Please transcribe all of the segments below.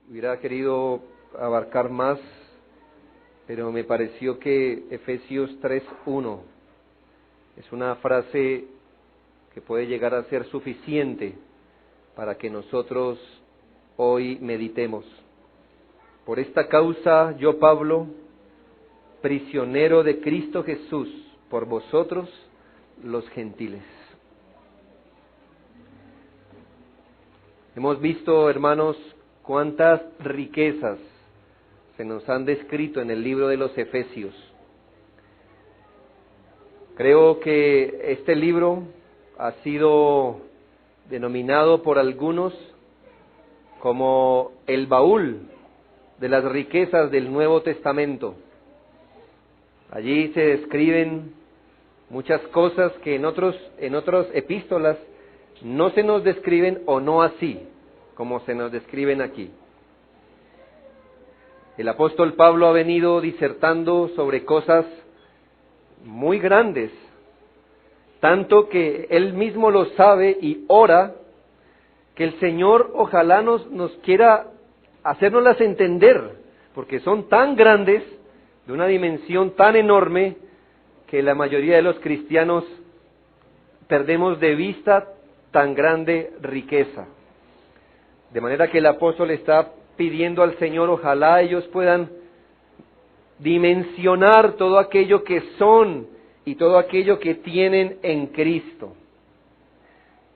Hubiera querido abarcar más, pero me pareció que Efesios 3:1 es una frase que puede llegar a ser suficiente para que nosotros hoy meditemos. Por esta causa, yo, Pablo, prisionero de Cristo Jesús, por vosotros los gentiles. Hemos visto, hermanos, cuántas riquezas se nos han descrito en el libro de los Efesios. Creo que este libro ha sido denominado por algunos como el baúl de las riquezas del Nuevo Testamento. Allí se describen muchas cosas que en otras epístolas no se nos describen, o no así como se nos describen aquí. El apóstol Pablo ha venido disertando sobre cosas muy grandes, tanto que él mismo lo sabe y ora que el Señor ojalá nos quiera hacérnoslas entender, porque son tan grandes, de una dimensión tan enorme, que la mayoría de los cristianos perdemos de vista tan grande riqueza. De manera que el apóstol está pidiendo al Señor, ojalá ellos puedan dimensionar todo aquello que son y todo aquello que tienen en Cristo.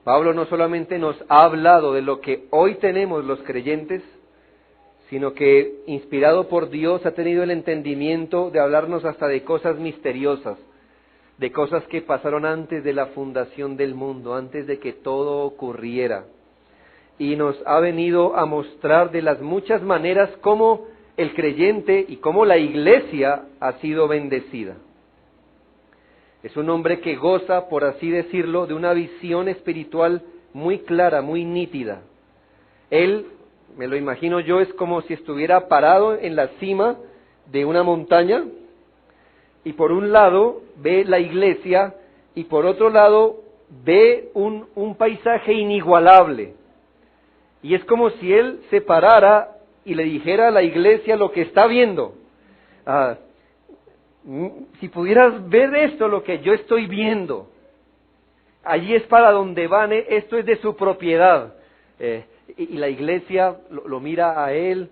Pablo no solamente nos ha hablado de lo que hoy tenemos los creyentes, sino que, inspirado por Dios, ha tenido el entendimiento de hablarnos hasta de cosas misteriosas, de cosas que pasaron antes de la fundación del mundo, antes de que todo ocurriera. Y nos ha venido a mostrar de las muchas maneras cómo el creyente y cómo la iglesia ha sido bendecida. Es un hombre que goza, por así decirlo, de una visión espiritual muy clara, muy nítida. Él, me lo imagino yo, es como si estuviera parado en la cima de una montaña y por un lado ve la iglesia y por otro lado ve un paisaje inigualable. Y es como si él se parara y le dijera a la iglesia lo que está viendo. Si pudieras ver esto, lo que yo estoy viendo, allí es para donde van, esto es de su propiedad. Y la iglesia lo mira a él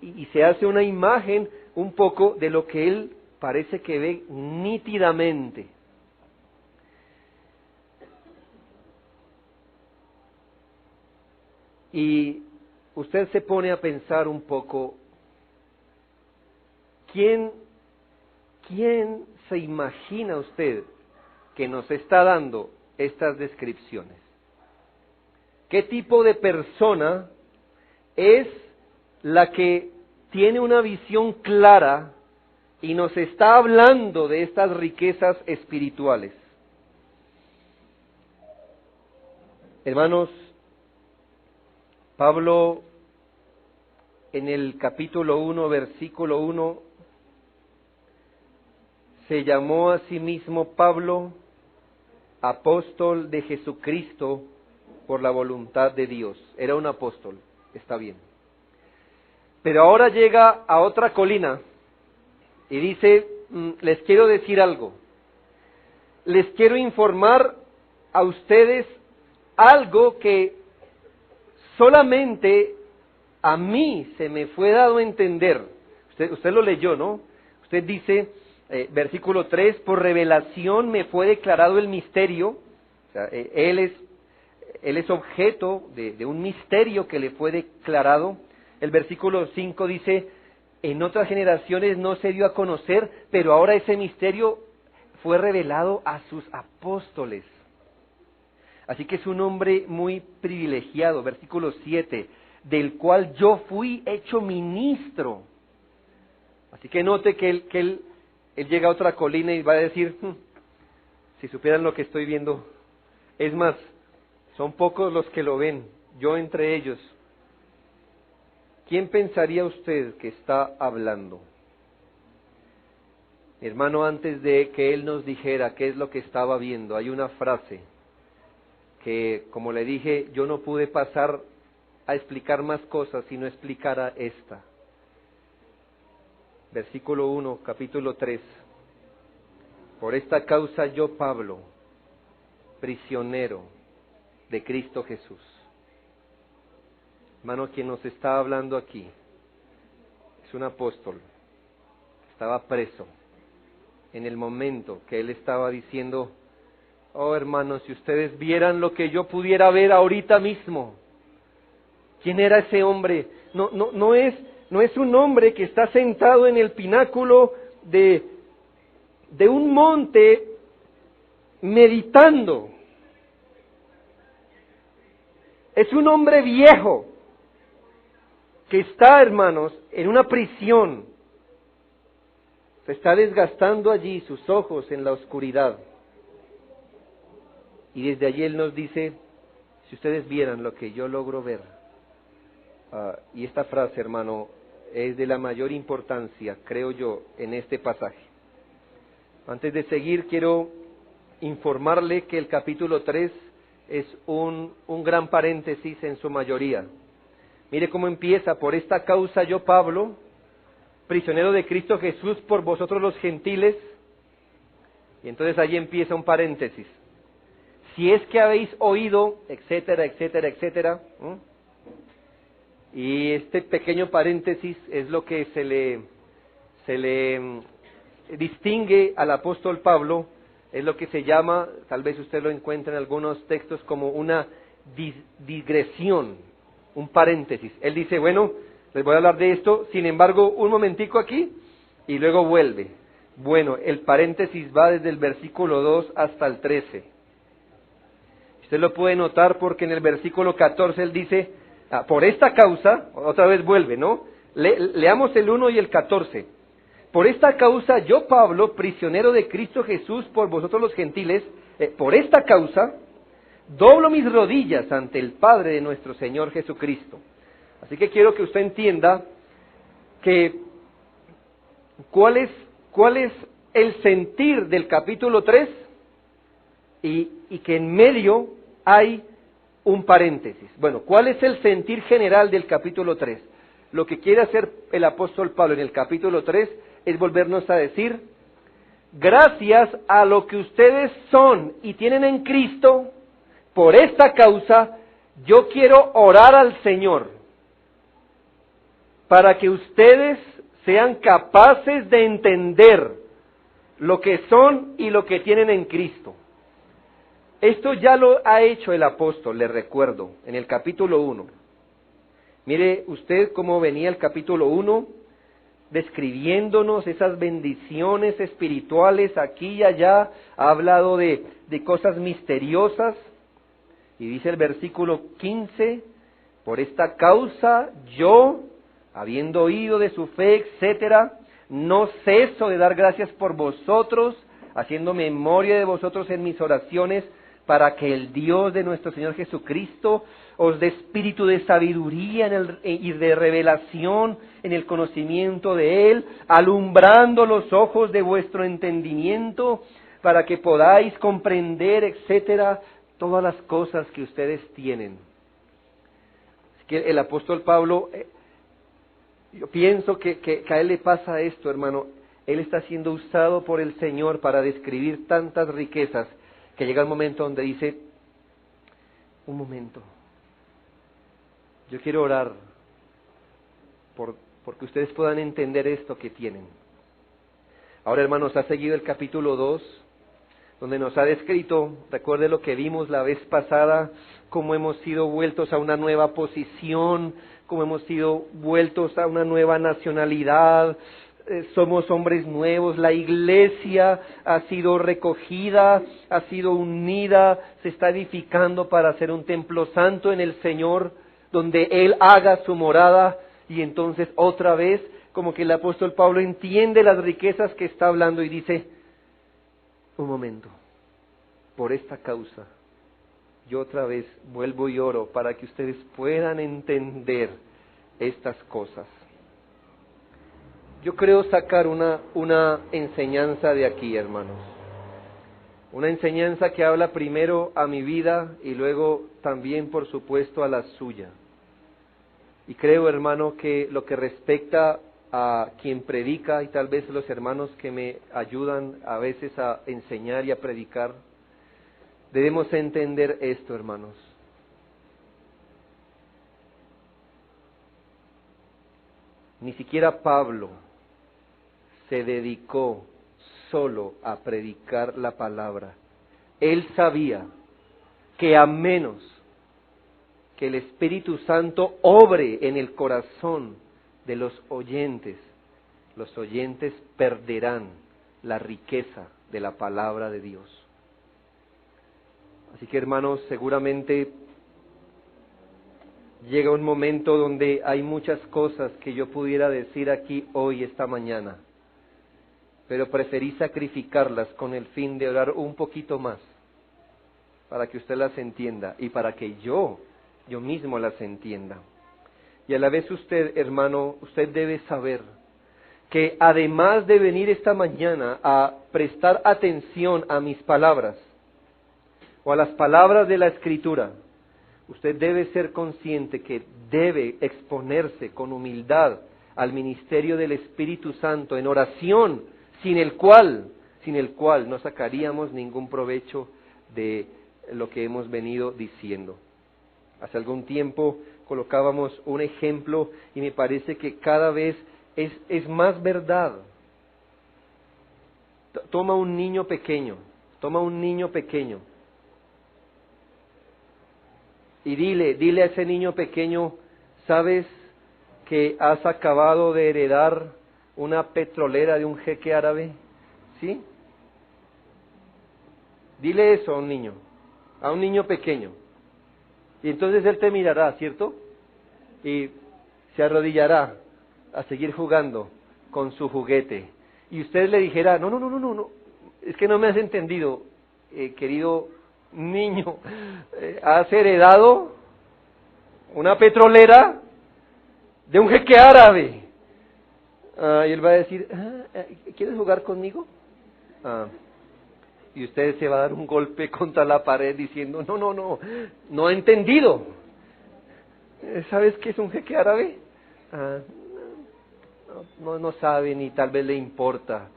y se hace una imagen un poco de lo que él parece que ve nítidamente. Y usted se pone a pensar un poco, ¿quién se imagina usted que nos está dando estas descripciones? ¿Qué tipo de persona es la que tiene una visión clara y nos está hablando de estas riquezas espirituales? Hermanos, Pablo en el capítulo 1, versículo 1, se llamó a sí mismo Pablo, apóstol de Jesucristo por la voluntad de Dios. Era un apóstol, está bien. Pero ahora llega a otra colina y dice, les quiero decir algo. Les quiero informar a ustedes algo que solamente a mí se me fue dado a entender. Usted lo leyó, ¿no? Usted dice, versículo 3, por revelación me fue declarado el misterio. O sea, él es objeto de un misterio que le fue declarado. El versículo 5 dice, en otras generaciones no se dio a conocer, pero ahora ese misterio fue revelado a sus apóstoles. Así que es un hombre muy privilegiado. Versículo 7, del cual yo fui hecho ministro. Así que note que él llega a otra colina y va a decir, si supieran lo que estoy viendo. Es más, son pocos los que lo ven, yo entre ellos. ¿Quién pensaría usted que está hablando? Hermano, antes de que él nos dijera qué es lo que estaba viendo, hay una frase que, como le dije, yo no pude pasar a explicar más cosas si no explicara esta. Versículo 1, capítulo 3. Por esta causa yo, Pablo, prisionero de Cristo Jesús. Hermano, quien nos está hablando aquí es un apóstol. Estaba preso en el momento que él estaba diciendo: oh hermanos, si ustedes vieran lo que yo pudiera ver ahorita mismo. ¿Quién era ese hombre? No es un hombre que está sentado en el pináculo de un monte meditando. Es un hombre viejo que está, hermanos, en una prisión. Se está desgastando allí sus ojos en la oscuridad. Y desde allí él nos dice: si ustedes vieran lo que yo logro ver. Y esta frase, hermano, es de la mayor importancia, creo yo, en este pasaje. Antes de seguir, quiero informarle que el capítulo 3 es un gran paréntesis en su mayoría. Mire cómo empieza: por esta causa yo, Pablo, prisionero de Cristo Jesús por vosotros los gentiles. Y entonces allí empieza un paréntesis. Si es que habéis oído, etcétera, etcétera, etcétera. Y este pequeño paréntesis es lo que se le distingue al apóstol Pablo. Es lo que se llama, tal vez usted lo encuentra en algunos textos, como una digresión, un paréntesis. Él dice: bueno, les voy a hablar de esto, sin embargo, un momentico aquí, y luego vuelve. Bueno, el paréntesis va desde el versículo 2 hasta el 13. Usted lo puede notar porque en el versículo 14 él dice: por esta causa, otra vez vuelve, ¿no? Leamos el 1 y el 14. Por esta causa yo, Pablo, prisionero de Cristo Jesús por vosotros los gentiles, por esta causa doblo mis rodillas ante el Padre de nuestro Señor Jesucristo. Así que quiero que usted entienda que cuál es el sentir del capítulo 3 y que en medio hay un paréntesis. Bueno, ¿cuál es el sentir general del capítulo 3? Lo que quiere hacer el apóstol Pablo en el capítulo 3 es volvernos a decir: gracias a lo que ustedes son y tienen en Cristo, por esta causa, yo quiero orar al Señor para que ustedes sean capaces de entender lo que son y lo que tienen en Cristo. Esto ya lo ha hecho el apóstol, le recuerdo, en el capítulo 1. Mire usted cómo venía el capítulo 1, describiéndonos esas bendiciones espirituales aquí y allá. Ha hablado de cosas misteriosas. Y dice el versículo 15: por esta causa yo, habiendo oído de su fe, etcétera, no ceso de dar gracias por vosotros, haciendo memoria de vosotros en mis oraciones, para que el Dios de nuestro Señor Jesucristo os dé espíritu de sabiduría y de revelación en el conocimiento de Él, alumbrando los ojos de vuestro entendimiento, para que podáis comprender, etcétera, todas las cosas que ustedes tienen. Así que el apóstol Pablo, yo pienso que a él le pasa esto, hermano. Él está siendo usado por el Señor para describir tantas riquezas, que llega el momento donde dice: un momento, yo quiero orar porque ustedes puedan entender esto que tienen. Ahora, hermanos, ha seguido el capítulo 2, donde nos ha descrito, recuerde lo que vimos la vez pasada, cómo hemos sido vueltos a una nueva posición, cómo hemos sido vueltos a una nueva nacionalidad. Somos hombres nuevos, la iglesia ha sido recogida, ha sido unida, se está edificando para hacer un templo santo en el Señor, donde Él haga su morada. Y entonces otra vez, como que el apóstol Pablo entiende las riquezas que está hablando y dice: un momento, por esta causa, yo otra vez vuelvo y oro para que ustedes puedan entender estas cosas. Yo creo sacar una enseñanza de aquí, hermanos. Una enseñanza que habla primero a mi vida y luego también, por supuesto, a la suya. Y creo, hermano, que lo que respecta a quien predica y tal vez los hermanos que me ayudan a veces a enseñar y a predicar, debemos entender esto, hermanos. Ni siquiera Pablo se dedicó solo a predicar la palabra. Él sabía que a menos que el Espíritu Santo obre en el corazón de los oyentes perderán la riqueza de la palabra de Dios. Así que, hermanos, seguramente llega un momento donde hay muchas cosas que yo pudiera decir aquí hoy, esta mañana, pero preferí sacrificarlas con el fin de orar un poquito más, para que usted las entienda y para que yo mismo las entienda. Y a la vez usted, hermano, usted debe saber que además de venir esta mañana a prestar atención a mis palabras o a las palabras de la Escritura, usted debe ser consciente que debe exponerse con humildad al ministerio del Espíritu Santo en oración, sin el cual no sacaríamos ningún provecho de lo que hemos venido diciendo. Hace algún tiempo colocábamos un ejemplo y me parece que cada vez es más verdad. Toma un niño pequeño y dile a ese niño pequeño, ¿sabes que has acabado de heredar una petrolera de un jeque árabe? ¿Sí? Dile eso a un niño pequeño. Y entonces él te mirará, ¿cierto? Y se arrodillará a seguir jugando con su juguete. Y usted le dijera, no, es que no me has entendido, querido niño, has heredado una petrolera de un jeque árabe. Y él va a decir, ¿quieres jugar conmigo? Y usted se va a dar un golpe contra la pared diciendo, no he entendido. ¿Sabes qué es un jeque árabe? No sabe ni tal vez le importa.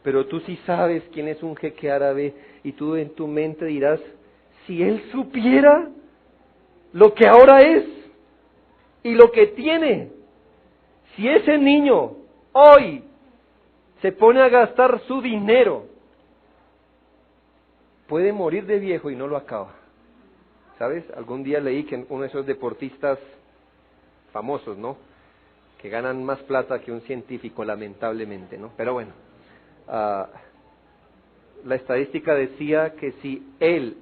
Pero tú sí sabes quién es un jeque árabe y tú en tu mente dirás, si él supiera lo que ahora es y lo que tiene, si ese niño hoy se pone a gastar su dinero, puede morir de viejo y no lo acaba. ¿Sabes? Algún día leí que uno de esos deportistas famosos, ¿no?, que ganan más plata que un científico, lamentablemente, ¿no? Pero bueno, la estadística decía que si él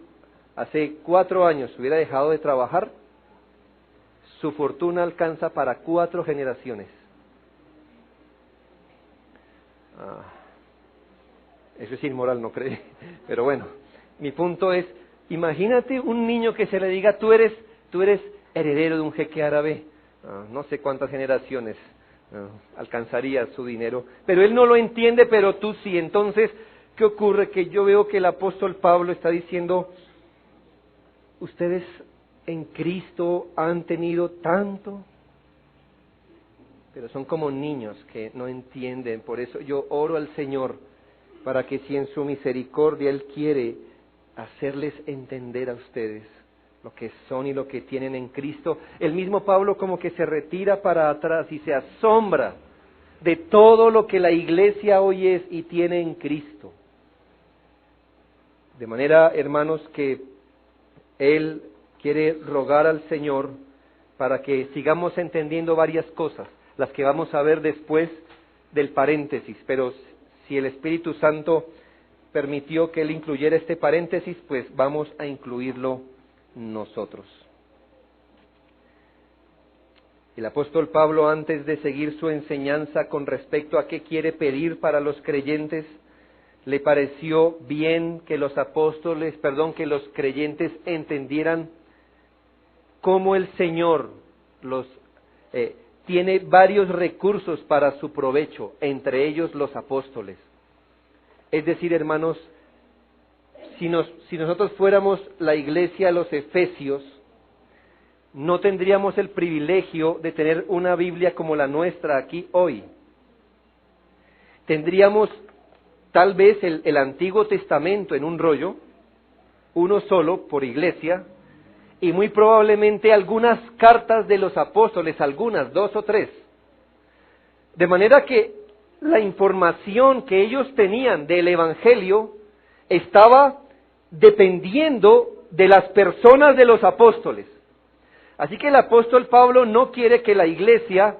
hace 4 años hubiera dejado de trabajar, su fortuna alcanza para 4 generaciones. Eso es inmoral, ¿no cree? Pero bueno, mi punto es, imagínate un niño que se le diga, tú eres heredero de un jeque árabe, no sé cuántas generaciones alcanzaría su dinero, pero él no lo entiende, pero tú sí. Entonces, ¿qué ocurre? Que yo veo que el apóstol Pablo está diciendo, ustedes en Cristo han tenido tanto, pero son como niños que no entienden. Por eso yo oro al Señor para que si en su misericordia Él quiere hacerles entender a ustedes lo que son y lo que tienen en Cristo. El mismo Pablo como que se retira para atrás y se asombra de todo lo que la iglesia hoy es y tiene en Cristo. De manera, hermanos, que él quiere rogar al Señor para que sigamos entendiendo varias cosas, las que vamos a ver después del paréntesis, pero si el Espíritu Santo permitió que él incluyera este paréntesis, pues vamos a incluirlo nosotros. El apóstol Pablo, antes de seguir su enseñanza con respecto a qué quiere pedir para los creyentes, le pareció bien que los creyentes entendieran cómo el Señor tiene varios recursos para su provecho, entre ellos los apóstoles. Es decir, hermanos, si nosotros fuéramos la iglesia, los efesios, no tendríamos el privilegio de tener una Biblia como la nuestra aquí hoy. Tendríamos tal vez el Antiguo Testamento en un rollo, uno solo por iglesia, y muy probablemente algunas cartas de los apóstoles, algunas, 2 o 3. De manera que la información que ellos tenían del Evangelio estaba dependiendo de las personas de los apóstoles. Así que el apóstol Pablo no quiere que la iglesia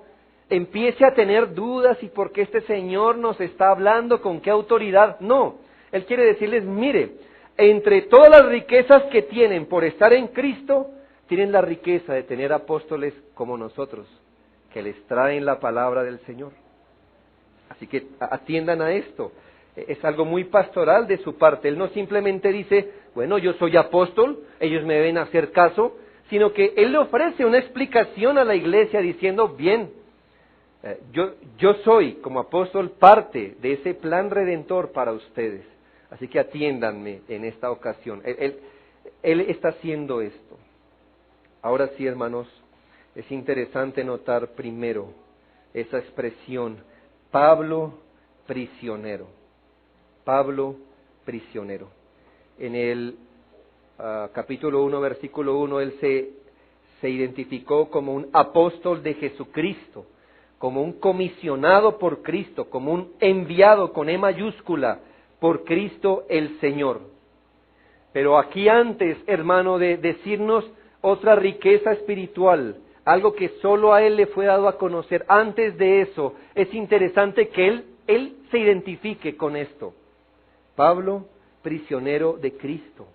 empiece a tener dudas y por qué este Señor nos está hablando, con qué autoridad. No, él quiere decirles, mire, entre todas las riquezas que tienen por estar en Cristo, tienen la riqueza de tener apóstoles como nosotros, que les traen la palabra del Señor. Así que atiendan a esto. Es algo muy pastoral de su parte. Él no simplemente dice, bueno, yo soy apóstol, ellos me deben hacer caso, sino que él le ofrece una explicación a la iglesia diciendo, bien, yo soy como apóstol parte de ese plan redentor para ustedes. Así que atiéndanme en esta ocasión. Él está haciendo esto. Ahora sí, hermanos, es interesante notar primero esa expresión, Pablo prisionero. Pablo prisionero. En el capítulo 1, versículo 1, él se identificó como un apóstol de Jesucristo, como un comisionado por Cristo, como un enviado con E mayúscula por Cristo el Señor. Pero aquí antes, hermano, de decirnos otra riqueza espiritual, algo que solo a él le fue dado a conocer, antes de eso, es interesante que él se identifique con esto. Pablo, prisionero de Cristo.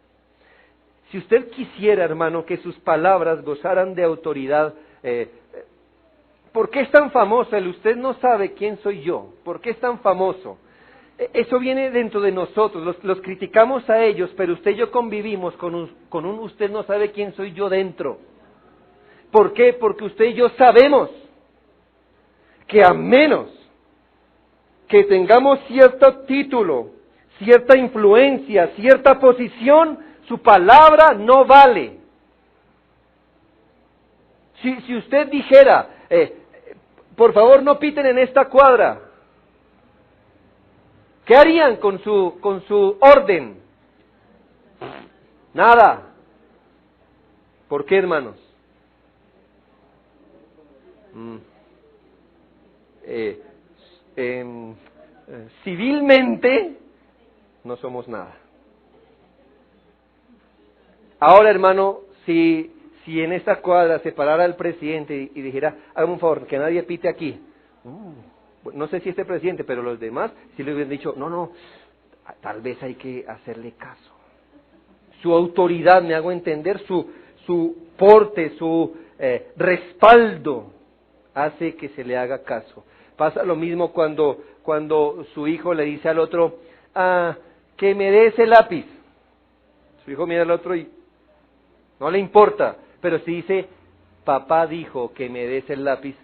Si usted quisiera, hermano, que sus palabras gozaran de autoridad, ¿por qué es tan famoso? Usted no sabe quién soy yo. ¿Por qué es tan famoso? Eso viene dentro de nosotros. Los criticamos a ellos, pero usted y yo convivimos con un usted no sabe quién soy yo dentro. ¿Por qué? Porque usted y yo sabemos que a menos que tengamos cierto título, cierta influencia, cierta posición, su palabra no vale. Si usted dijera, por favor no piten en esta cuadra, ¿qué harían con su orden? Nada. ¿Por qué, hermanos? Civilmente no somos nada. Ahora, hermano, si en esta cuadra se parara el presidente y dijera, hágame un favor, que nadie pite aquí. No sé si este presidente, pero los demás, si le hubieran dicho, no, tal vez hay que hacerle caso. Su autoridad, me hago entender, su porte, su respaldo, hace que se le haga caso. Pasa lo mismo cuando su hijo le dice al otro, que me dé ese lápiz. Su hijo mira al otro y no le importa, pero si dice, papá dijo que me des el lápiz,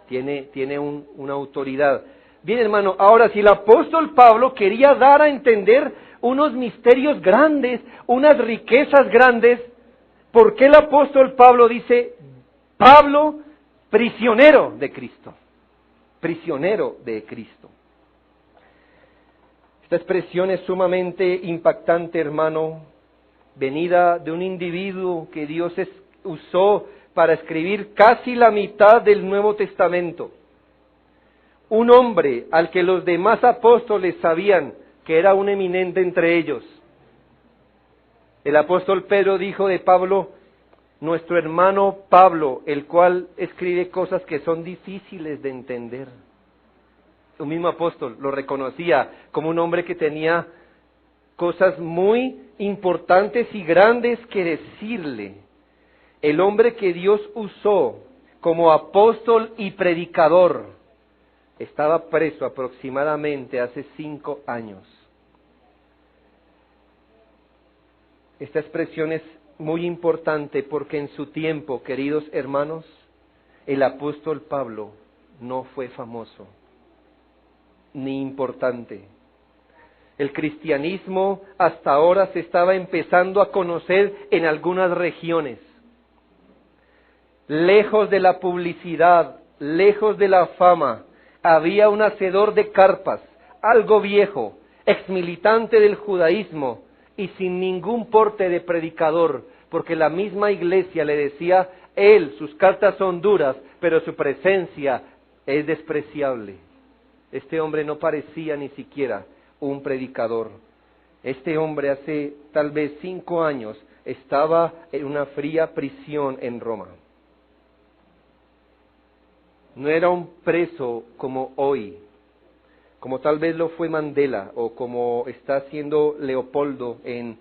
tiene una autoridad. Bien, hermano, ahora si el apóstol Pablo quería dar a entender unos misterios grandes, unas riquezas grandes, ¿por qué el apóstol Pablo dice, Pablo, prisionero de Cristo? Prisionero de Cristo. Esta expresión es sumamente impactante, hermano, venida de un individuo que Dios usó para escribir casi la mitad del Nuevo Testamento. Un hombre al que los demás apóstoles sabían que era un eminente entre ellos. El apóstol Pedro dijo de Pablo, nuestro hermano Pablo, el cual escribe cosas que son difíciles de entender. Un mismo apóstol lo reconocía como un hombre que tenía cosas muy importantes y grandes que decirle. El hombre que Dios usó como apóstol y predicador estaba preso aproximadamente hace 5 años. Esta expresión es muy importante porque en su tiempo, queridos hermanos, el apóstol Pablo no fue famoso ni importante. El cristianismo hasta ahora se estaba empezando a conocer en algunas regiones. Lejos de la publicidad, lejos de la fama, había un hacedor de carpas, algo viejo, exmilitante del judaísmo y sin ningún porte de predicador, porque la misma iglesia le decía, sus cartas son duras, pero su presencia es despreciable. Este hombre no parecía ni siquiera un predicador. Este hombre hace tal vez 5 años estaba en una fría prisión en Roma. No era un preso como hoy, como tal vez lo fue Mandela o como está haciendo Leopoldo en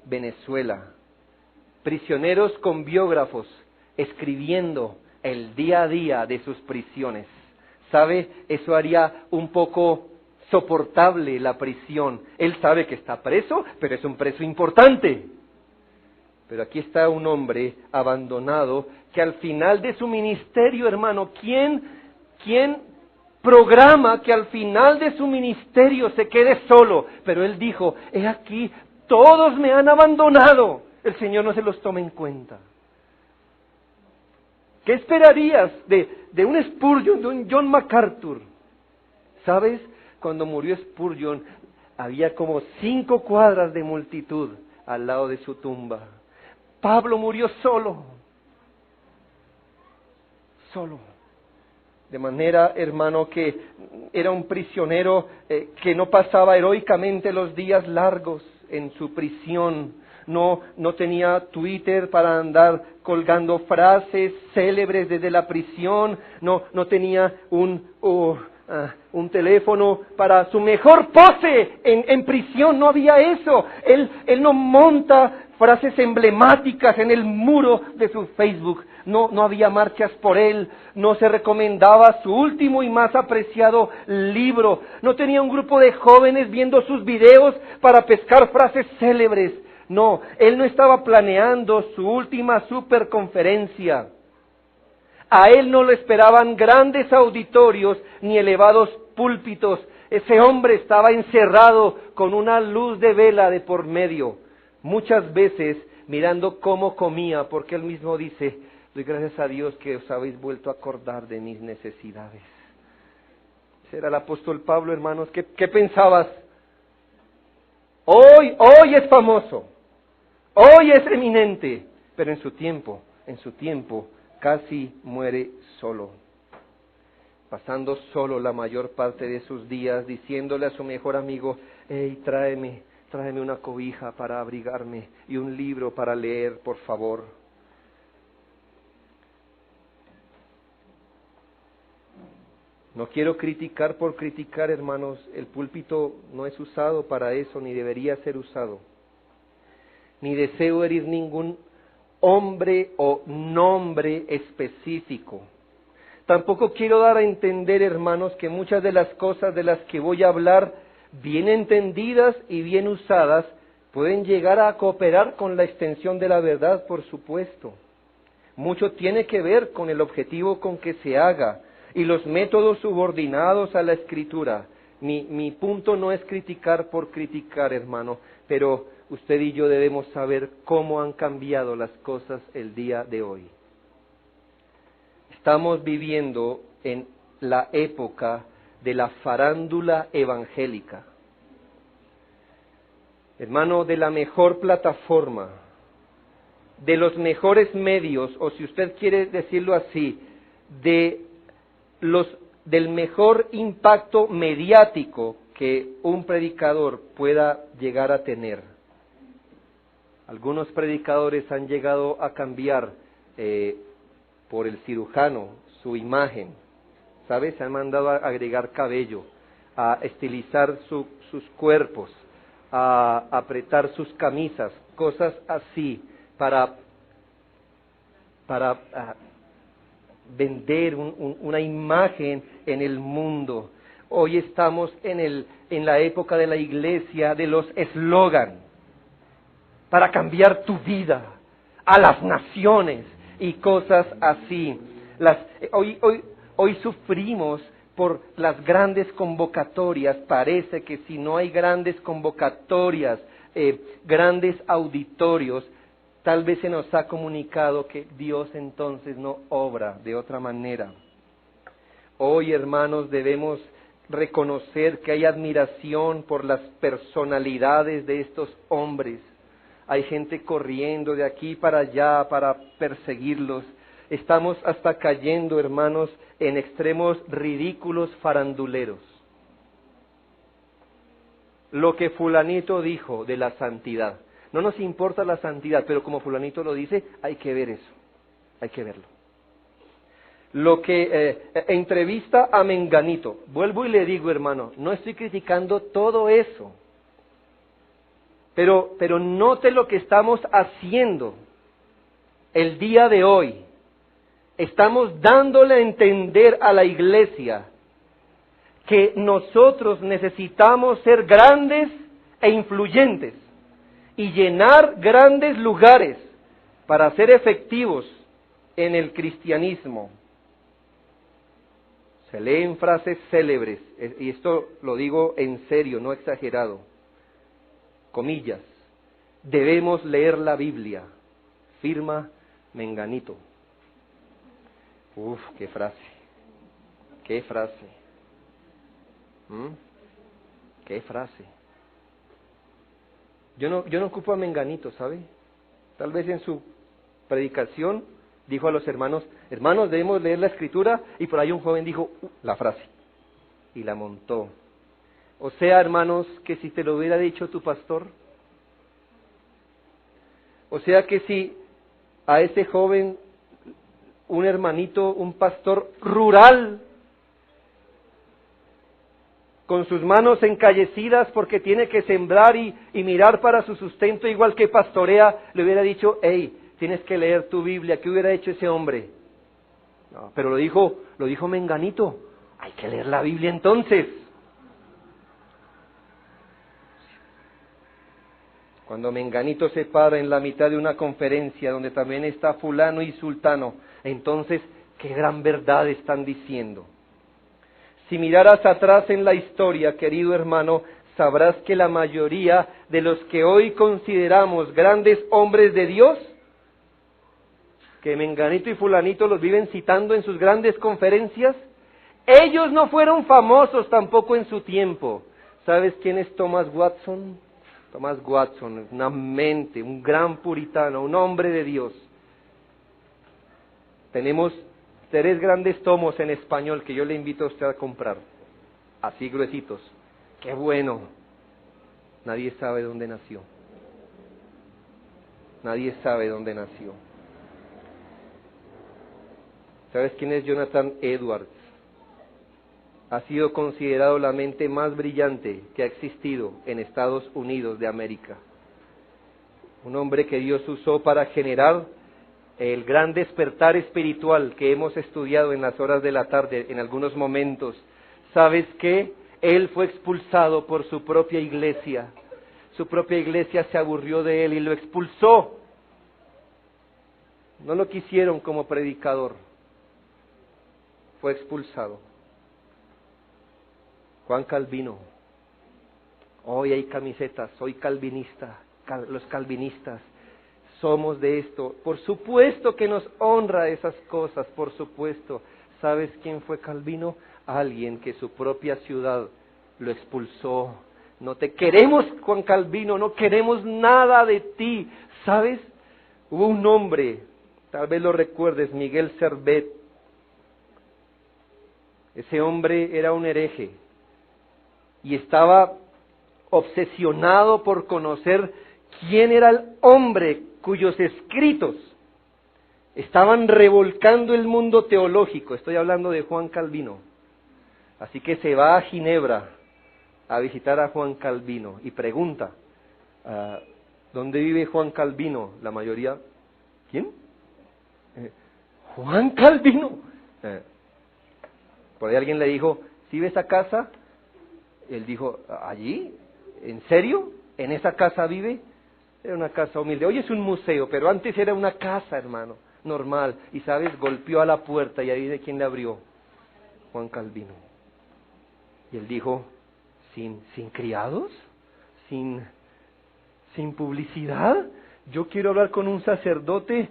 Venezuela. Prisioneros con biógrafos escribiendo el día a día de sus prisiones. ¿Sabe? Eso haría un poco soportable la prisión. Él sabe que está preso, pero es un preso importante. Pero aquí está un hombre abandonado que al final de su ministerio, hermano, ¿quién programa que al final de su ministerio se quede solo? Pero él dijo, he aquí, todos me han abandonado. El Señor no se los toma en cuenta. ¿Qué esperarías de un Spurgeon, de un John MacArthur? ¿Sabes? Cuando murió Spurgeon, había como 5 cuadras de multitud al lado de su tumba. Pablo murió solo. De manera, hermano, que era un prisionero que no pasaba heroicamente los días largos en su prisión. No tenía Twitter para andar colgando frases célebres desde la prisión. No tenía un teléfono para su mejor pose en prisión. No había eso. Él no monta frases emblemáticas en el muro de su Facebook. No había marchas por él. No se recomendaba su último y más apreciado libro. No tenía un grupo de jóvenes viendo sus videos para pescar frases célebres. No, él no estaba planeando su última superconferencia. A él no lo esperaban grandes auditorios ni elevados púlpitos. Ese hombre estaba encerrado con una luz de vela de por medio. Muchas veces mirando cómo comía, porque él mismo dice, doy gracias a Dios que os habéis vuelto a acordar de mis necesidades. Ese era el apóstol Pablo, hermanos. ¿Qué pensabas? Hoy es famoso. Hoy es eminente. Pero en su tiempo, casi muere solo. Pasando solo la mayor parte de sus días, diciéndole a su mejor amigo, hey, tráeme una cobija para abrigarme y un libro para leer, por favor. No quiero criticar por criticar, hermanos. El púlpito no es usado para eso, ni debería ser usado. Ni deseo herir ningún hombre o nombre específico. Tampoco quiero dar a entender, hermanos, que muchas de las cosas de las que voy a hablar, bien entendidas y bien usadas, pueden llegar a cooperar con la extensión de la verdad, por supuesto. Mucho tiene que ver con el objetivo con que se haga y los métodos subordinados a la Escritura. Mi punto no es criticar por criticar, hermano, pero usted y yo debemos saber cómo han cambiado las cosas el día de hoy. Estamos viviendo en la época de la farándula evangélica. Hermano, de la mejor plataforma, de los mejores medios, o si usted quiere decirlo así, del mejor impacto mediático que un predicador pueda llegar a tener. Algunos predicadores han llegado a cambiar por el cirujano su imagen, ¿sabes? Se han mandado a agregar cabello, a estilizar sus cuerpos, a apretar sus camisas, cosas así, para vender una imagen en el mundo. Hoy estamos en la época de la iglesia de los eslogan, para cambiar tu vida a las naciones y cosas así. Hoy sufrimos por las grandes convocatorias. Parece que si no hay grandes convocatorias, grandes auditorios, tal vez se nos ha comunicado que Dios entonces no obra de otra manera. Hoy, hermanos, debemos reconocer que hay admiración por las personalidades de estos hombres. Hay gente corriendo de aquí para allá para perseguirlos. Estamos hasta cayendo, hermanos, en extremos ridículos faranduleros. Lo que fulanito dijo de la santidad. No nos importa la santidad, pero como fulanito lo dice, hay que ver eso. Hay que verlo. Lo que entrevista a menganito. Vuelvo y le digo, hermano, no estoy criticando todo eso. Pero note lo que estamos haciendo el día de hoy. Estamos dándole a entender a la iglesia que nosotros necesitamos ser grandes e influyentes y llenar grandes lugares para ser efectivos en el cristianismo. Se leen frases célebres, y esto lo digo en serio, no exagerado. Comillas, debemos leer la Biblia, firma menganito. Uf, qué frase, qué frase, qué frase. Yo no ocupo a menganito, ¿sabe? Tal vez en su predicación dijo a los hermanos, debemos leer la Escritura, y por ahí un joven dijo la frase, y la montó. O sea, hermanos, que si te lo hubiera dicho tu pastor, o sea que si a ese joven, un hermanito, un pastor rural, con sus manos encallecidas porque tiene que sembrar y mirar para su sustento igual que pastorea, le hubiera dicho, hey, tienes que leer tu Biblia, ¿qué hubiera hecho ese hombre? No, pero lo dijo menganito, hay que leer la Biblia entonces. Cuando menganito se para en la mitad de una conferencia donde también está fulano y sultano, entonces, qué gran verdad están diciendo. Si miraras atrás en la historia, querido hermano, sabrás que la mayoría de los que hoy consideramos grandes hombres de Dios, que menganito y fulanito los viven citando en sus grandes conferencias, ellos no fueron famosos tampoco en su tiempo. ¿Sabes quién es Thomas Watson? Thomas Watson, una mente, un gran puritano, un hombre de Dios. Tenemos 3 grandes tomos en español que yo le invito a usted a comprar, así gruesitos. ¡Qué bueno! Nadie sabe dónde nació. Nadie sabe dónde nació. ¿Sabes quién es Jonathan Edwards? Ha sido considerado la mente más brillante que ha existido en Estados Unidos de América. Un hombre que Dios usó para generar el gran despertar espiritual que hemos estudiado en las horas de la tarde, en algunos momentos. ¿Sabes qué? Él fue expulsado por su propia iglesia. Su propia iglesia se aburrió de él y lo expulsó. No lo quisieron como predicador. Fue expulsado. Juan Calvino. Hoy hay camisetas, soy calvinista, los calvinistas. Somos de esto. Por supuesto que nos honra esas cosas, por supuesto. ¿Sabes quién fue Calvino? Alguien que su propia ciudad lo expulsó. No te queremos, Juan Calvino, no queremos nada de ti. ¿Sabes? Hubo un hombre, tal vez lo recuerdes, Miguel Servet. Ese hombre era un hereje y estaba obsesionado por conocer quién era el hombre cuyos escritos estaban revolcando el mundo teológico. Estoy hablando de Juan Calvino. Así que se va a Ginebra a visitar a Juan Calvino y pregunta, ¿dónde vive Juan Calvino? La mayoría, ¿quién? Juan Calvino. Por ahí alguien le dijo, ¿sí ve esa casa? Él dijo, ¿allí? ¿En serio? ¿En esa casa vive? Era una casa humilde. Hoy es un museo, pero antes era una casa, hermano, normal. Y sabes, golpeó a la puerta y ahí de quién le abrió. Juan Calvino. Y él dijo, ¿sin criados? ¿Sin publicidad? Yo quiero hablar con un sacerdote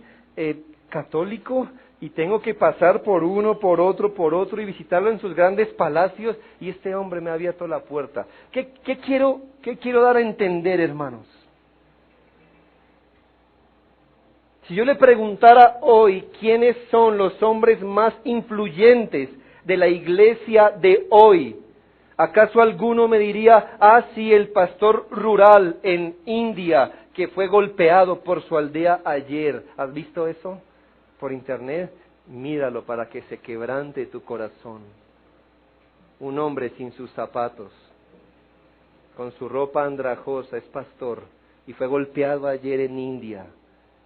católico y tengo que pasar por uno, por otro y visitarlo en sus grandes palacios, y este hombre me ha abierto la puerta. ¿Qué quiero dar a entender, hermanos? Si yo le preguntara hoy quiénes son los hombres más influyentes de la iglesia de hoy, ¿acaso alguno me diría, sí, el pastor rural en India que fue golpeado por su aldea ayer? ¿Has visto eso por internet? Míralo para que se quebrante tu corazón. Un hombre sin sus zapatos, con su ropa andrajosa, es pastor y fue golpeado ayer en India.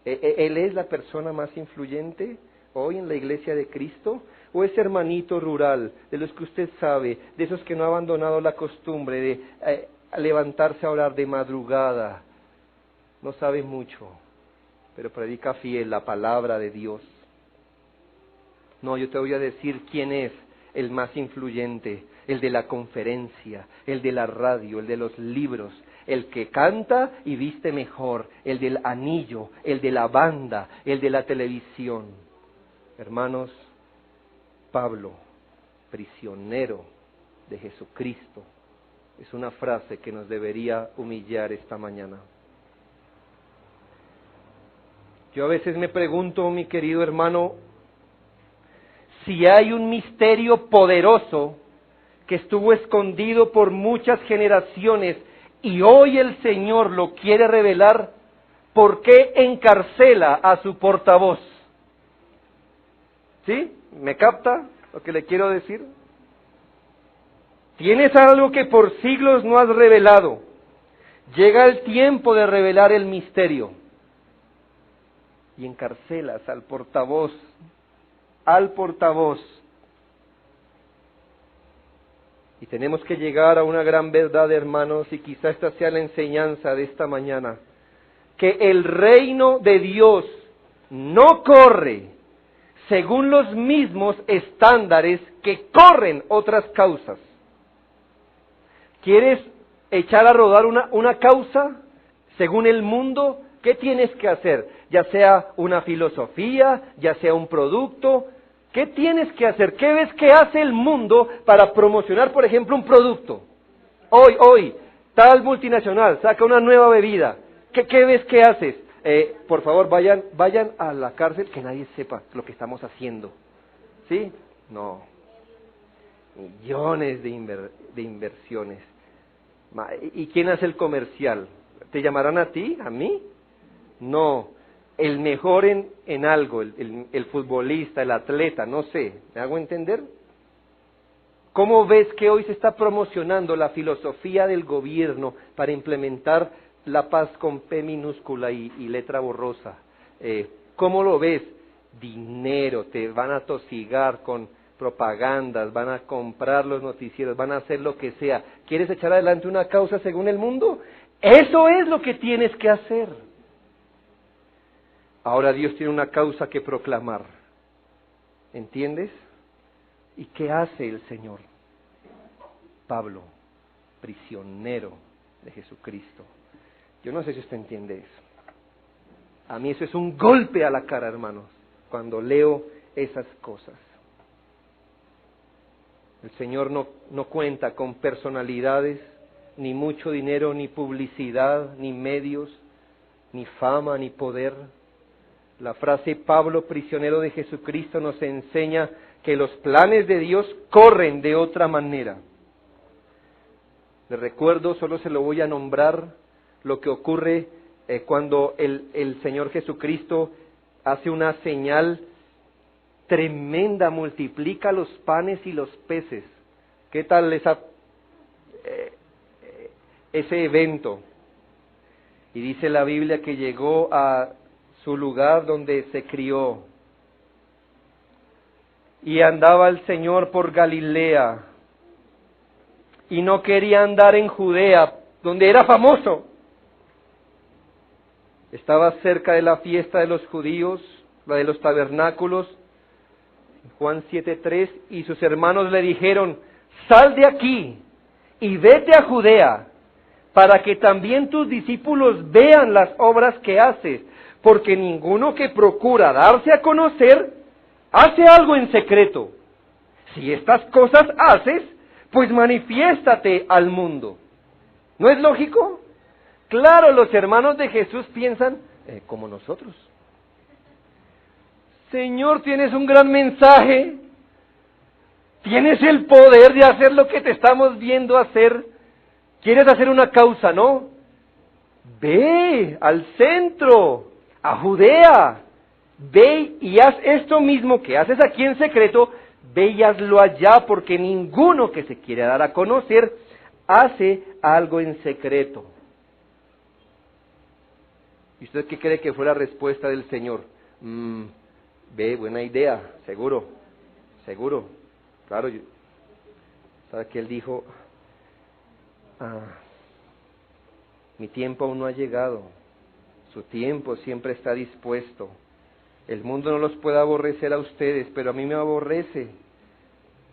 ¿Él es la persona más influyente hoy en la iglesia de Cristo? ¿O ese hermanito rural, de los que usted sabe, de esos que no ha abandonado la costumbre de levantarse a orar de madrugada? No sabe mucho, pero predica fiel la palabra de Dios. No, yo te voy a decir quién es el más influyente, el de la conferencia, el de la radio, el de los libros, el que canta y viste mejor, el del anillo, el de la banda, el de la televisión. Hermanos, Pablo, prisionero de Jesucristo, es una frase que nos debería humillar esta mañana. Yo a veces me pregunto, mi querido hermano, si hay un misterio poderoso que estuvo escondido por muchas generaciones y hoy el Señor lo quiere revelar, ¿por qué encarcela a su portavoz? ¿Sí? ¿Me capta lo que le quiero decir? Tienes algo que por siglos no has revelado. Llega el tiempo de revelar el misterio. Y encarcelas al portavoz. Y tenemos que llegar a una gran verdad, hermanos, y quizá esta sea la enseñanza de esta mañana, que el reino de Dios no corre según los mismos estándares que corren otras causas. ¿Quieres echar a rodar una causa según el mundo? ¿Qué tienes que hacer? Ya sea una filosofía, ya sea un producto. ¿Qué tienes que hacer? ¿Qué ves que hace el mundo para promocionar, por ejemplo, un producto? Hoy, tal multinacional saca una nueva bebida. ¿Qué ves que haces? Por favor, vayan a la cárcel, que nadie sepa lo que estamos haciendo. ¿Sí? No. Millones de inversiones. ¿Y quién hace el comercial? ¿Te llamarán a ti? ¿A mí? No. El mejor en algo, el futbolista, el atleta, no sé, ¿me hago entender? ¿Cómo ves que hoy se está promocionando la filosofía del gobierno para implementar la paz con P minúscula y letra borrosa? ¿Cómo lo ves? Dinero, te van a tosigar con propagandas, van a comprar los noticieros, van a hacer lo que sea. ¿Quieres echar adelante una causa según el mundo? Eso es lo que tienes que hacer. Ahora Dios tiene una causa que proclamar. ¿Entiendes? ¿Y qué hace el Señor? Pablo, prisionero de Jesucristo. Yo no sé si usted entiende eso. A mí eso es un golpe a la cara, hermanos, cuando leo esas cosas. El Señor no cuenta con personalidades, ni mucho dinero, ni publicidad, ni medios, ni fama, ni poder. La frase Pablo, prisionero de Jesucristo, nos enseña que los planes de Dios corren de otra manera. Le recuerdo, solo se lo voy a nombrar, lo que ocurre cuando el Señor Jesucristo hace una señal tremenda, multiplica los panes y los peces. ¿Qué tal ese evento? Y dice la Biblia que llegó a su lugar donde se crió. Y andaba el Señor por Galilea. Y no quería andar en Judea, donde era famoso. Estaba cerca de la fiesta de los judíos, la de los tabernáculos, Juan 7:3, y sus hermanos le dijeron: sal de aquí y vete a Judea, para que también tus discípulos vean las obras que haces, porque ninguno que procura darse a conocer, hace algo en secreto. Si estas cosas haces, pues manifiéstate al mundo. ¿No es lógico? Claro, los hermanos de Jesús piensan como nosotros. Señor, tienes un gran mensaje, tienes el poder de hacer lo que te estamos viendo hacer. ¿Quieres hacer una causa, no? Ve al centro, a Judea, ve y haz esto mismo que haces aquí en secreto, ve y hazlo allá, porque ninguno que se quiere dar a conocer hace algo en secreto. ¿Y usted qué cree que fue la respuesta del Señor? Ve, buena idea, seguro. Claro, ¿sabe que Él dijo? Mi tiempo aún no ha llegado, su tiempo siempre está dispuesto. El mundo no los puede aborrecer a ustedes, pero a mí me aborrece,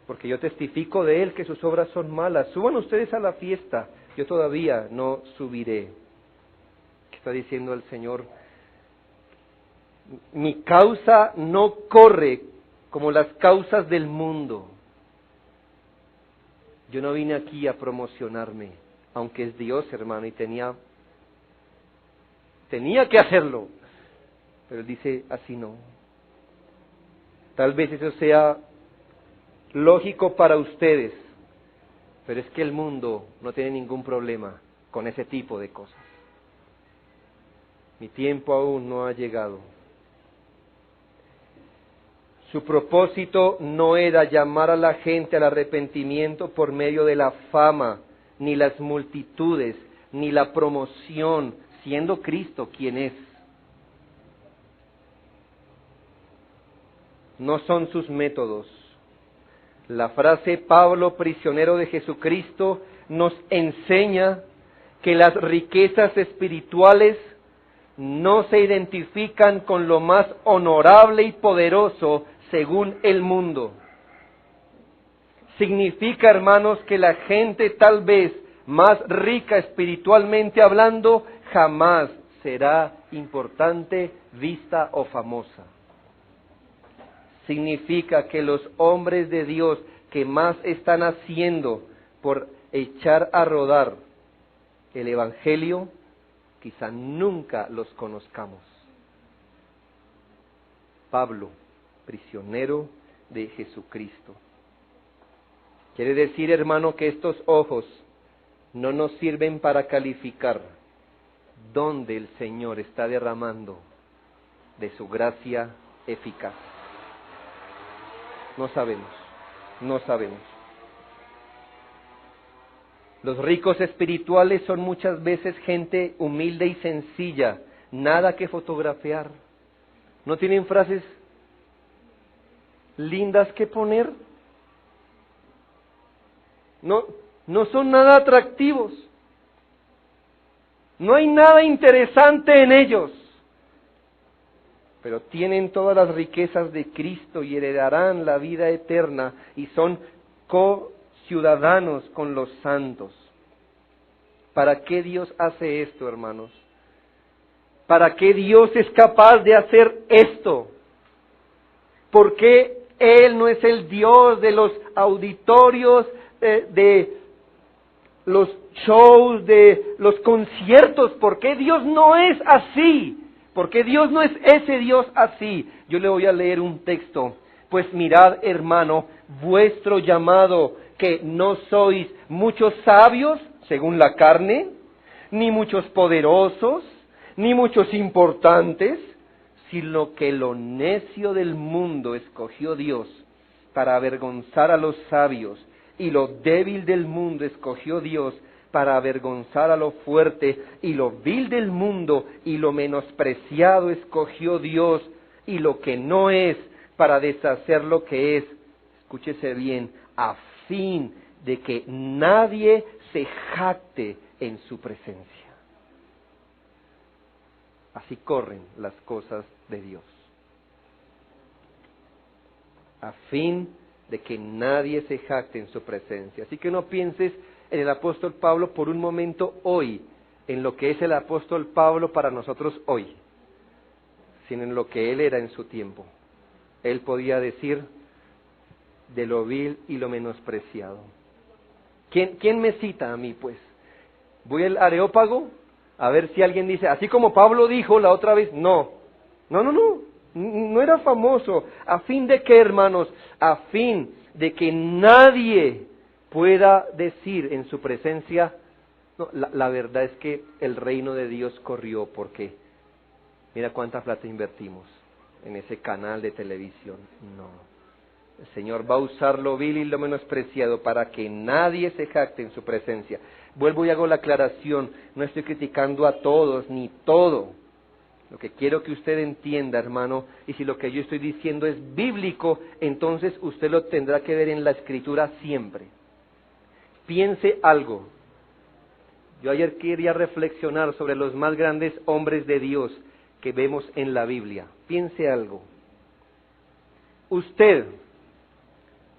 porque yo testifico de Él que sus obras son malas. Suban ustedes a la fiesta, yo todavía no subiré. ¿Qué está diciendo el Señor? Mi causa no corre como las causas del mundo. Yo no vine aquí a promocionarme, aunque es Dios, hermano, y tenía que hacerlo. Pero Él dice, así no. Tal vez eso sea lógico para ustedes, pero es que el mundo no tiene ningún problema con ese tipo de cosas. Mi tiempo aún no ha llegado. Su propósito no era llamar a la gente al arrepentimiento por medio de la fama, ni las multitudes, ni la promoción, siendo Cristo quien es. No son sus métodos. La frase Pablo, prisionero de Jesucristo, nos enseña que las riquezas espirituales no se identifican con lo más honorable y poderoso según el mundo. Significa, hermanos, que la gente tal vez más rica espiritualmente hablando jamás será importante, vista o famosa. Significa que los hombres de Dios que más están haciendo por echar a rodar el Evangelio, quizá nunca los conozcamos. Pablo, prisionero de Jesucristo. Quiere decir, hermano, que estos ojos no nos sirven para calificar dónde el Señor está derramando de su gracia eficaz. No sabemos. Los ricos espirituales son muchas veces gente humilde y sencilla, nada que fotografiar. ¿No tienen frases lindas que poner? No son nada atractivos. No hay nada interesante en ellos. Pero tienen todas las riquezas de Cristo y heredarán la vida eterna y son co-ciudadanos con los santos. ¿Para qué Dios hace esto, hermanos? ¿Para qué Dios es capaz de hacer esto? ¿Por qué Él no es el Dios de los auditorios, de los shows, de los conciertos? ¿Por qué Dios no es así? ¿Por qué Dios no es ese Dios así? Yo le voy a leer un texto. Pues mirad, hermano, vuestro llamado, que no sois muchos sabios, según la carne, ni muchos poderosos, ni muchos importantes, sino que lo necio del mundo escogió Dios para avergonzar a los sabios, y lo débil del mundo escogió Dios para avergonzar a lo fuerte, y lo vil del mundo y lo menospreciado escogió Dios, y lo que no es, para deshacer lo que es. Escúchese bien, a fin de que nadie se jacte en su presencia. Así corren las cosas de Dios. A fin de que nadie se jacte en su presencia. Así que no pienses en el apóstol Pablo por un momento hoy, en lo que es el apóstol Pablo para nosotros hoy, sino en lo que él era en su tiempo. Él podía decir de lo vil y lo menospreciado. ¿Quién me cita a mí, pues? Voy al Areópago a ver si alguien dice, así como Pablo dijo la otra vez, no era famoso. ¿A fin de qué, hermanos? A fin de que nadie pueda decir en su presencia, no, la verdad es que el reino de Dios corrió, porque mira cuánta plata invertimos en ese canal de televisión. No, el Señor va a usar lo vil y lo menospreciado para que nadie se jacte en su presencia. Vuelvo y hago la aclaración, no estoy criticando a todos ni todo. Lo que quiero que usted entienda, hermano, y si lo que yo estoy diciendo es bíblico, entonces usted lo tendrá que ver en la Escritura siempre. Piense algo. Yo ayer quería reflexionar sobre los más grandes hombres de Dios que vemos en la Biblia. Piense algo. Usted,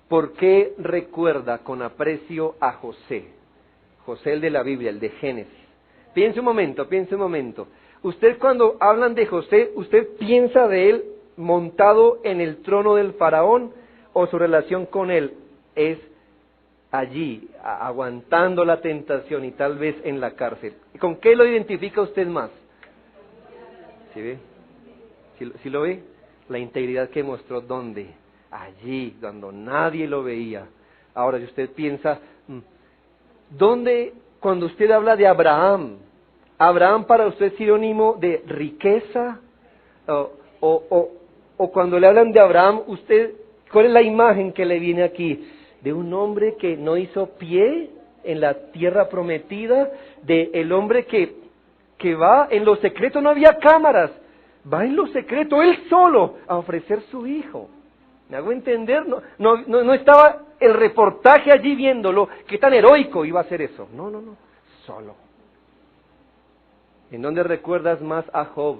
¿por qué recuerda con aprecio a José? José, el de la Biblia, el de Génesis. Piense un momento. Usted, cuando hablan de José, ¿usted piensa de él montado en el trono del faraón, o su relación con él es allí, aguantando la tentación y tal vez en la cárcel? ¿Con qué lo identifica usted más? ¿Sí ve? ¿Sí lo ve? La integridad que mostró, ¿dónde? Allí, cuando nadie lo veía. Ahora, si usted piensa, ¿dónde, cuando usted habla de Abraham para usted es sinónimo de riqueza? O cuando le hablan de Abraham, usted, ¿cuál es la imagen que le viene aquí? De un hombre que no hizo pie en la tierra prometida, de el hombre que va en lo secreto, no había cámaras, va en lo secreto, él solo, a ofrecer su hijo. ¿Me hago entender? No estaba el reportaje allí viéndolo, qué tan heroico iba a ser eso. No, solo. ¿En dónde recuerdas más a Job?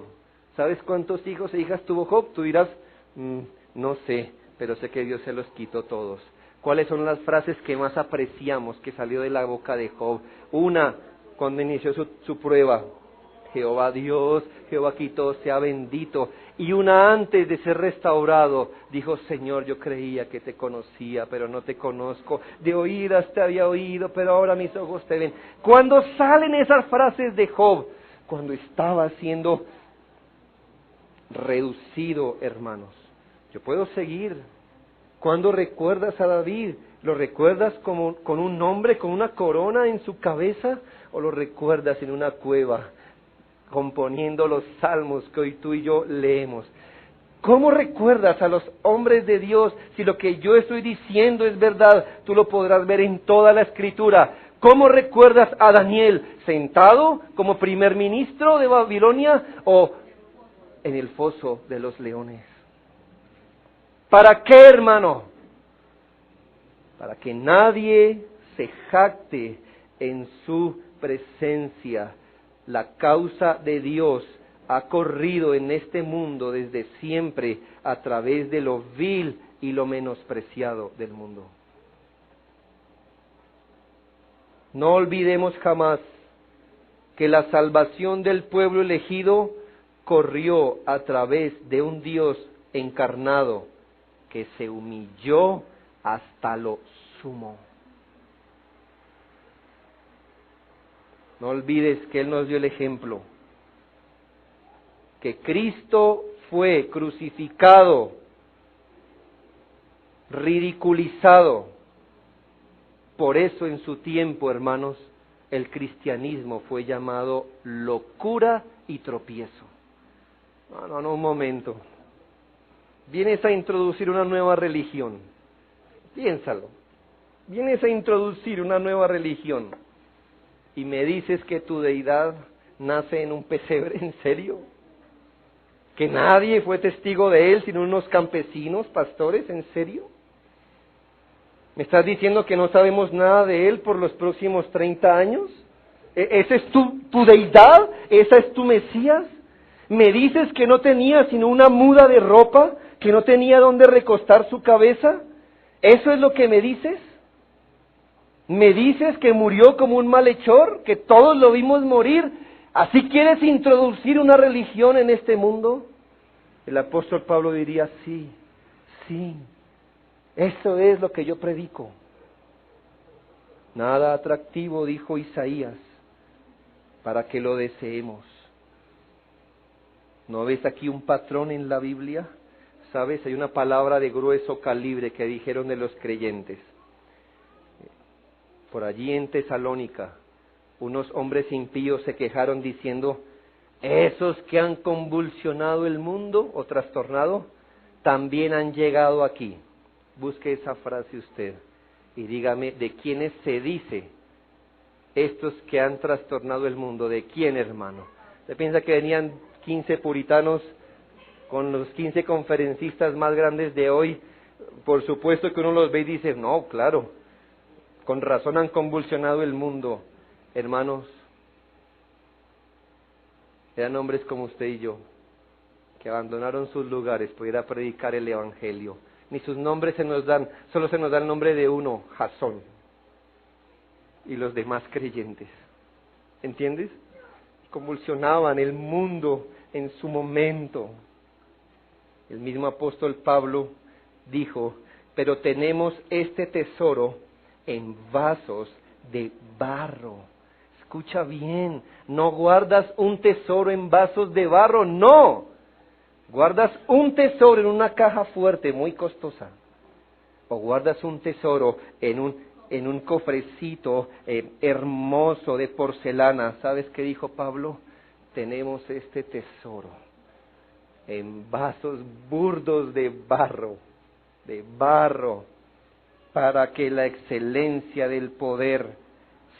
¿Sabes cuántos hijos e hijas tuvo Job? Tú dirás, no sé, pero sé que Dios se los quitó todos. ¿Cuáles son las frases que más apreciamos que salió de la boca de Job? Una, cuando inició su prueba, Jehová Dios, Jehová quitó, sea bendito. Y una antes de ser restaurado, dijo, Señor, yo creía que te conocía, pero no te conozco. De oídas te había oído, pero ahora mis ojos te ven. ¿Cuándo salen esas frases de Job? Cuando estaba siendo reducido, hermanos. Yo puedo seguir. ¿Cuándo recuerdas a David? ¿Lo recuerdas como con un nombre, con una corona en su cabeza? ¿O lo recuerdas en una cueva, componiendo los salmos que hoy tú y yo leemos? ¿Cómo recuerdas a los hombres de Dios? Si lo que yo estoy diciendo es verdad, tú lo podrás ver en toda la Escritura. ¿Cómo recuerdas a Daniel? ¿Sentado como primer ministro de Babilonia o en el foso de los leones? ¿Para qué, hermano? Para que nadie se jacte en su presencia. La causa de Dios ha corrido en este mundo desde siempre a través de lo vil y lo menospreciado del mundo. No olvidemos jamás que la salvación del pueblo elegido corrió a través de un Dios encarnado que se humilló hasta lo sumo. No olvides que Él nos dio el ejemplo, que Cristo fue crucificado, ridiculizado. Por eso en su tiempo, hermanos, el cristianismo fue llamado locura y tropiezo. No, un momento. Vienes a introducir una nueva religión. Piénsalo. Vienes a introducir una nueva religión y me dices que tu deidad nace en un pesebre, ¿en serio? ¿Que nadie fue testigo de él sino unos campesinos, pastores, en serio? ¿Me estás diciendo que no sabemos nada de él por los próximos 30 años? ¿Esa es tu deidad? ¿Esa es tu Mesías? ¿Me dices que no tenía sino una muda de ropa? ¿Que no tenía dónde recostar su cabeza? ¿Eso es lo que me dices? ¿Me dices que murió como un malhechor? ¿Que todos lo vimos morir? ¿Así quieres introducir una religión en este mundo? El apóstol Pablo diría, sí, sí, eso es lo que yo predico. Nada atractivo, dijo Isaías, para que lo deseemos. ¿No ves aquí un patrón en la Biblia? ¿Sabes? Hay una palabra de grueso calibre que dijeron de los creyentes. Por allí en Tesalónica, unos hombres impíos se quejaron diciendo, esos que han convulsionado el mundo o trastornado, también han llegado aquí. Busque esa frase usted y dígame de quiénes se dice estos que han trastornado el mundo. ¿De quién, hermano? ¿Usted piensa que venían 15 puritanos con los 15 conferencistas más grandes de hoy? Por supuesto que uno los ve y dice, no, claro, con razón han convulsionado el mundo. Hermanos, eran hombres como usted y yo, que abandonaron sus lugares para ir a predicar el Evangelio. Ni sus nombres se nos dan, solo se nos da el nombre de uno, Jasón, y los demás creyentes. ¿Entiendes? Convulsionaban el mundo en su momento. El mismo apóstol Pablo dijo, pero tenemos este tesoro en vasos de barro. Escucha bien, no guardas un tesoro en vasos de barro, no. Guardas un tesoro en una caja fuerte, muy costosa. O guardas un tesoro en un cofrecito hermoso de porcelana. ¿Sabes qué dijo Pablo? Tenemos este tesoro en vasos burdos de barro, para que la excelencia del poder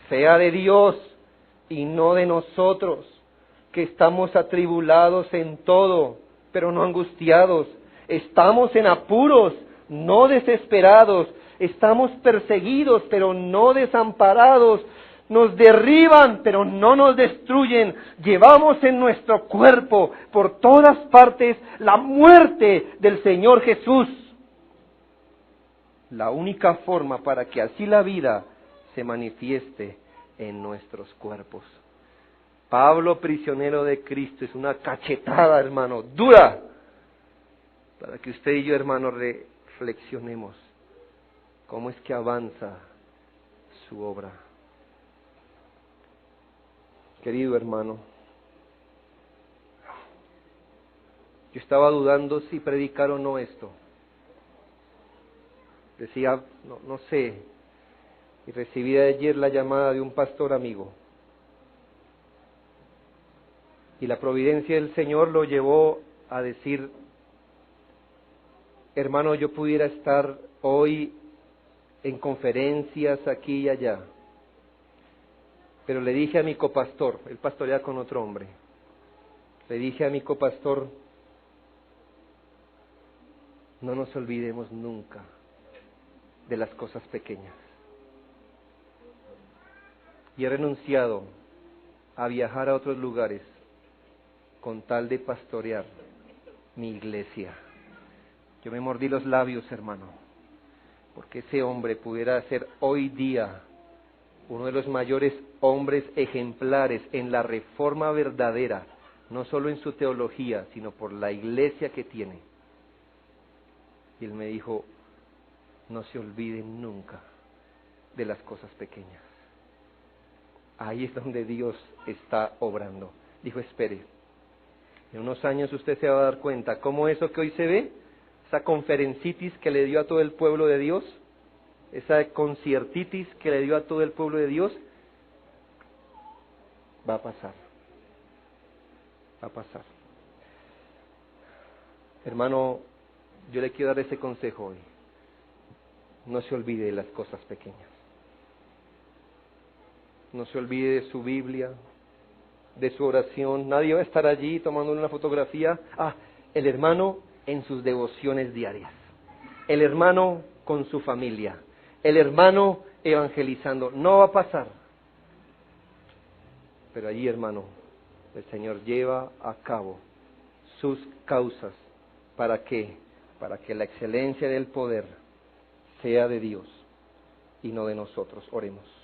sea de Dios y no de nosotros, que estamos atribulados en todo, pero no angustiados, estamos en apuros, no desesperados, estamos perseguidos, pero no desamparados, nos derriban, pero no nos destruyen, llevamos en nuestro cuerpo por todas partes la muerte del Señor Jesús. La única forma para que así la vida se manifieste en nuestros cuerpos. Pablo, prisionero de Cristo, es una cachetada, hermano, dura, para que usted y yo, hermano, reflexionemos cómo es que avanza su obra. Querido hermano, yo estaba dudando si predicar o no esto. Decía, no sé, y recibí ayer la llamada de un pastor amigo. Y la providencia del Señor lo llevó a decir, hermano, yo pudiera estar hoy en conferencias aquí y allá. Pero le dije a mi copastor, él pastorea con otro hombre, le dije a mi copastor, no nos olvidemos nunca de las cosas pequeñas. Y he renunciado a viajar a otros lugares con tal de pastorear mi iglesia. Yo me mordí los labios, hermano, porque ese hombre pudiera ser hoy día uno de los mayores hombres ejemplares en la reforma verdadera, no solo en su teología, sino por la iglesia que tiene. Y él me dijo, no se olviden nunca de las cosas pequeñas. Ahí es donde Dios está obrando. Dijo, espere, en unos años usted se va a dar cuenta cómo eso que hoy se ve, esa conferencitis que le dio a todo el pueblo de Dios, esa conciertitis que le dio a todo el pueblo de Dios, va a pasar. Va a pasar. Hermano, yo le quiero dar ese consejo hoy. No se olvide de las cosas pequeñas. No se olvide de su Biblia, de su oración. Nadie va a estar allí tomando una fotografía. El hermano en sus devociones diarias. El hermano con su familia. El hermano evangelizando. No va a pasar. Pero allí, hermano, el Señor lleva a cabo sus causas. ¿Para qué? Para que la excelencia del poder sea de Dios y no de nosotros. Oremos.